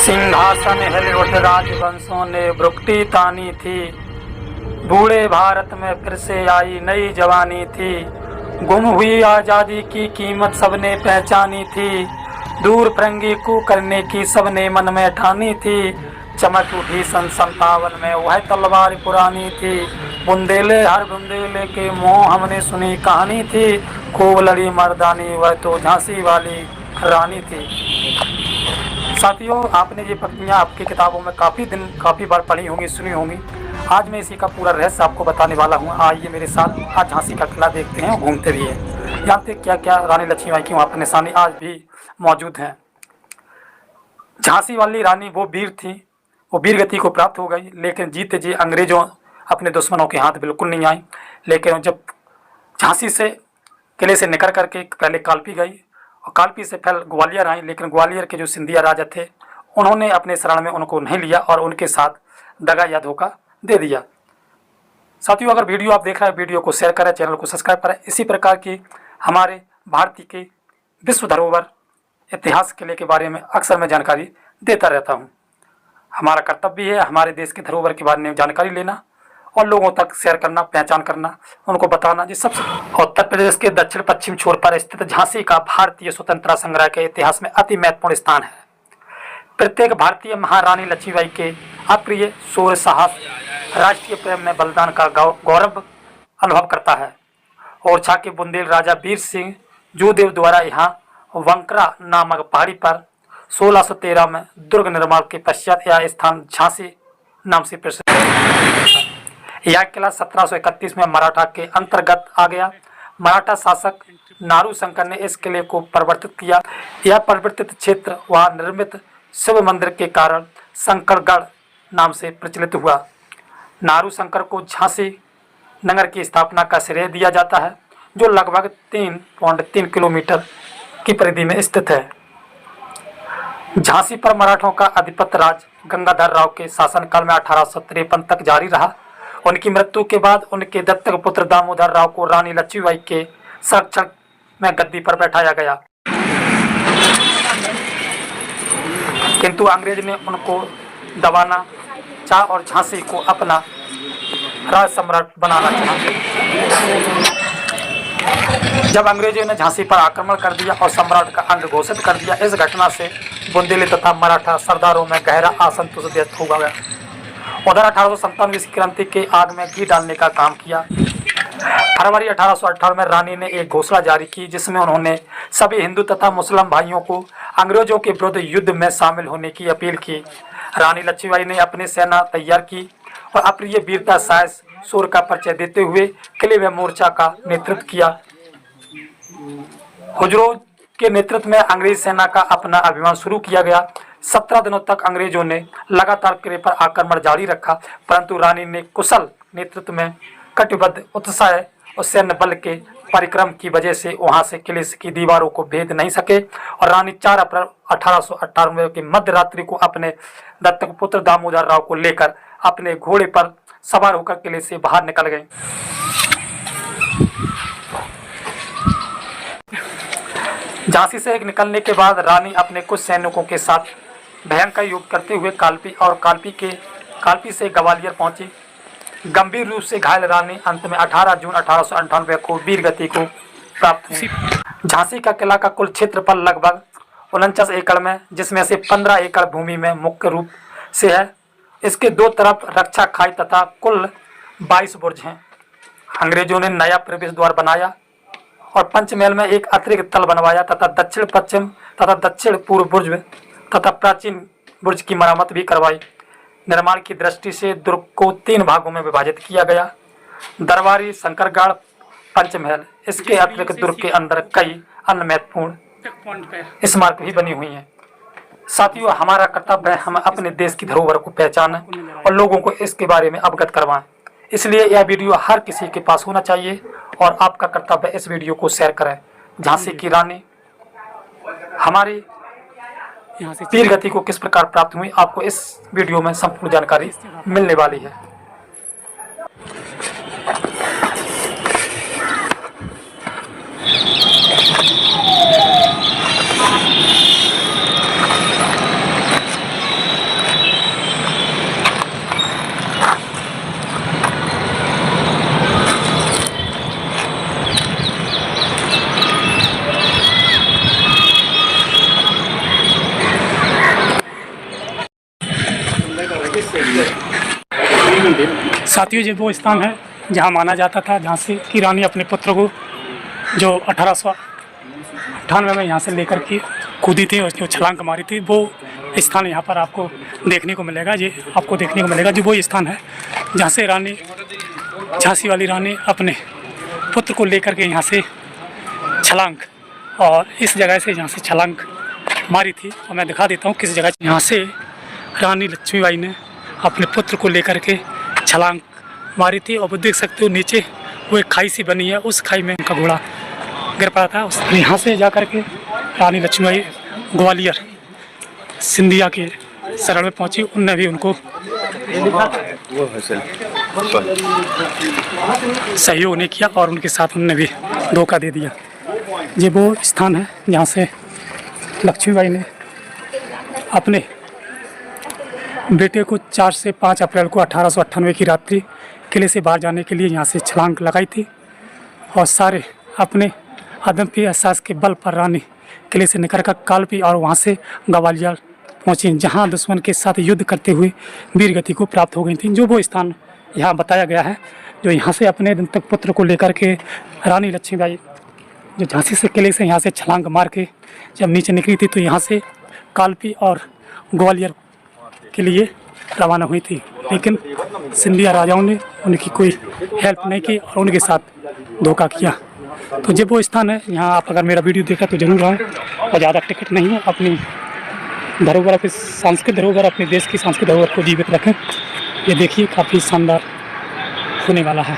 सिंहासन हिल उठ राजवंशों ने भ्रुकुटी तानी थी। बूढ़े भारत में फिर से आई नई जवानी थी। गुम हुई आज़ादी की कीमत सबने पहचानी थी। दूर फिरंगी को करने की सबने मन में ठानी थी। चमक उठी सन 57 में वह तलवार पुरानी थी। बुंदेले हर बुंदेले के मुँह हमने सुनी कहानी थी। खूब लड़ी मर्दानी वह तो झांसी वाली रानी थी। साथियों, आपने ये पंक्तियाँ आपकी किताबों में काफ़ी बार पढ़ी होंगी, सुनी होंगी। आज मैं इसी का पूरा रहस्य आपको बताने वाला हूँ। आइए मेरे साथ आज झांसी का किला देखते हैं और घूमते भी हैं, जानते क्या क्या रानी लक्ष्मीबाई की वहाँ पर निशानी आज भी मौजूद हैं। झांसी वाली रानी वो वीर थी, वो वीर गति को प्राप्त हो गई, लेकिन जीते जी अंग्रेजों अपने दुश्मनों के हाथ बिल्कुल नहीं आई। लेकिन जब झांसी से किले से निकल करके पहले कालपी गई और कालपी से फिर ग्वालियर आई, लेकिन ग्वालियर के जो सिंधिया राजा थे उन्होंने अपने शरण में उनको नहीं लिया और उनके साथ दगा या धोखा दे दिया। साथियों, अगर वीडियो आप देख रहे हैं, वीडियो को शेयर करें, चैनल को सब्सक्राइब करें। इसी प्रकार की हमारे भारतीय के विश्व धरोहर इतिहास किले के बारे में अक्सर मैं जानकारी देता रहता हूं। हमारा कर्तव्य है हमारे देश के धरोहर के बारे में जानकारी लेना और लोगों तक शेयर करना, पहचान करना, उनको बताना। जिस सबसे उत्तर प्रदेश के दक्षिण पश्चिम छोर पर स्थित झांसी का भारतीय स्वतंत्रता संग्राम के इतिहास में अति महत्वपूर्ण स्थान है। प्रत्येक भारतीय महारानी लक्ष्मीबाई के अप्रिय शौर्य, साहस, राष्ट्रीय प्रेम में बलिदान का गौरव अनुभव करता है। ओरछा के बुंदेल राजा वीर सिंह जोदेव द्वारा यहाँ वंकरा नामक पहाड़ी पर 1613 में दुर्ग निर्माण के पश्चात यह स्थान झांसी नाम से प्रसिद्ध है। यह किला 1731 में मराठा के अंतर्गत आ गया। मराठा शासक नारू शंकर ने इस किले को परिवर्तित किया। यह परिवर्तित क्षेत्र वहाँ निर्मित शिव मंदिर के कारण शंकरगढ़ नाम से प्रचलित हुआ। नारू शंकर को झांसी नगर की स्थापना का श्रेय दिया जाता है, जो लगभग 3.3 किलोमीटर की परिधि में स्थित है। झांसी पर मराठों का आधिपत्य राज गंगाधर राव के शासनकाल में 1853 तक जारी रहा। उनकी मृत्यु के बाद उनके दत्तक पुत्र दामोदर राव को रानी लक्ष्मीबाई के संरक्षण में गद्दी पर बैठाया गया, किंतु अंग्रेज ने उनको दबाना चाहा और झांसी को अपना राज सम्राट बनाना चाहा। जब अंग्रेजों ने झांसी पर आक्रमण कर दिया और सम्राट का अंग घोषित कर दिया, इस घटना से बुंदेली तथा मराठा सरदारों में गहरा असंतोष व्यक्त हो गया। उधर 1897 की क्रांति के आग में घी डालने का काम किया। फरवरी 1818 में रानी ने एक घोषणा जारी की, जिसमें उन्होंने सभी हिंदू तथा मुस्लिम भाइयों को अंग्रेजों के विरुद्ध युद्ध में शामिल होने की अपील की। रानी लक्ष्मीबाई ने अपनी सेना तैयार की और अप्रिय वीरता, साहस, शौर्य का परिचय देते हुए किले में मोर्चा का नेतृत्व किया। हुजूरों के नेतृत्व में अंग्रेज सेना का अपना अभियान शुरू किया गया। 17 दिनों तक अंग्रेजों ने लगातार किले पर आक्रमण जारी रखा, परंतु रानी ने कुशल नेतृत्व में कटिबद्ध उत्साह और सैन्य बल के परिक्रम की वजह से वहां से किले की दीवारों को भेद नहीं सके और रानी 4 अप्रैल 1898 की मध्य रात्रि को अपने दत्तक पुत्र दामोदर राव को लेकर अपने घोड़े पर सवार होकर किले से बाहर निकल गए। झांसी से निकलने के बाद रानी अपने कुछ सैनिकों के साथ भयंकर युद्ध करते हुए कालपी से ग्वालियर पहुंची। गंभीर रूप से घायल रानी अंत में 18 जून 1898 को वीर गति को प्राप्त हुई। झांसी का किला का कुल क्षेत्रफल लगभग 49 एकड़ में, जिसमें से 15 एकड़ भूमि में मुख्य रूप से है। इसके दो तरफ रक्षा खाई तथा कुल 22 बुर्ज हैं। अंग्रेजों ने नया प्रवेश द्वार बनाया और पंचमहल में एक अतिरिक्त तल बनवाया तथा दक्षिण पश्चिम तथा दक्षिण पूर्व बुर्ज तथा प्राचीन बुर्ज की मरम्मत भी करवाई। निर्माण की दृष्टि से दुर्ग को 3 भागों में विभाजित किया गया: दरबारी, शंकरगढ़, पंचमहल। इसके अतिरिक्त दुर्ग के अंदर कई अन्य महत्वपूर्ण स्मारक भी बनी हुई हैं। साथियों, हमारा कर्तव्य है हम अपने देश की धरोहर को पहचानें और लोगों को इसके बारे में अवगत करवाएं। इसलिए यह वीडियो हर किसी के पास होना चाहिए और आपका कर्तव्य इस वीडियो को शेयर करें। झांसी की रानी हमारी वीर गति को किस प्रकार प्राप्त हुई, आपको इस वीडियो में संपूर्ण जानकारी मिलने वाली है। साथियों, ये वो स्थान है जहाँ माना जाता था जहाँ से कि रानी अपने पुत्र को जो 1898 में यहाँ से लेकर के कूदी थी और जो छलांग मारी थी, वो स्थान यहाँ पर आपको देखने को मिलेगा। ये आपको देखने को मिलेगा जो वो स्थान है जहाँ से रानी झांसी वाली रानी अपने पुत्र को लेकर के यहाँ से छलांग, और इस जगह से यहाँ से छलांग मारी थी। और मैं दिखा देता हूँ किस जगह। यहाँ से रानी लक्ष्मीबाई ने अपने पुत्र को लेकर के छलांग मारी थी और वो देख सकते हो नीचे वो एक खाई सी बनी है, उस खाई में उनका घोड़ा गिर पड़ा था। यहाँ से जा कर के रानी लक्ष्मीबाई ग्वालियर सिंधिया के शरण में पहुँची। उनने भी उनको सहयोग नहीं किया और उनके साथ उनने भी धोखा दे दिया। ये वो स्थान है जहाँ से लक्ष्मीबाई ने अपने बेटे को 4 से 5 अप्रैल को 1898 की रात्रि किले से बाहर जाने के लिए यहाँ से छलांग लगाई थी और सारे अपने अदम्य एहसास के बल पर रानी किले से निकलकर कालपी और वहाँ से ग्वालियर पहुँची, जहाँ दुश्मन के साथ युद्ध करते हुए वीर गति को प्राप्त हो गई थी। जो वो स्थान यहाँ बताया गया है, जो यहाँ से अपने दंतक पुत्र को लेकर के रानी लक्ष्मीबाई जो झांसी से किले से यहाँ से छलांग मार के जब नीचे निकली थी तो यहाँ से कालपी और ग्वालियर के लिए रवाना हुई थी। लेकिन सिंधिया राजाओं ने उनकी कोई हेल्प नहीं की और उनके साथ धोखा किया। तो जब वो स्थान है यहाँ आप अगर मेरा वीडियो देखा तो जरूर आएँ और ज़्यादा टिकट नहीं है, अपनी धरोहर, अपनी सांस्कृतिक धरोहर, अपने देश की सांस्कृतिक धरोहर को जीवित रखें। ये देखिए काफ़ी शानदार होने वाला है।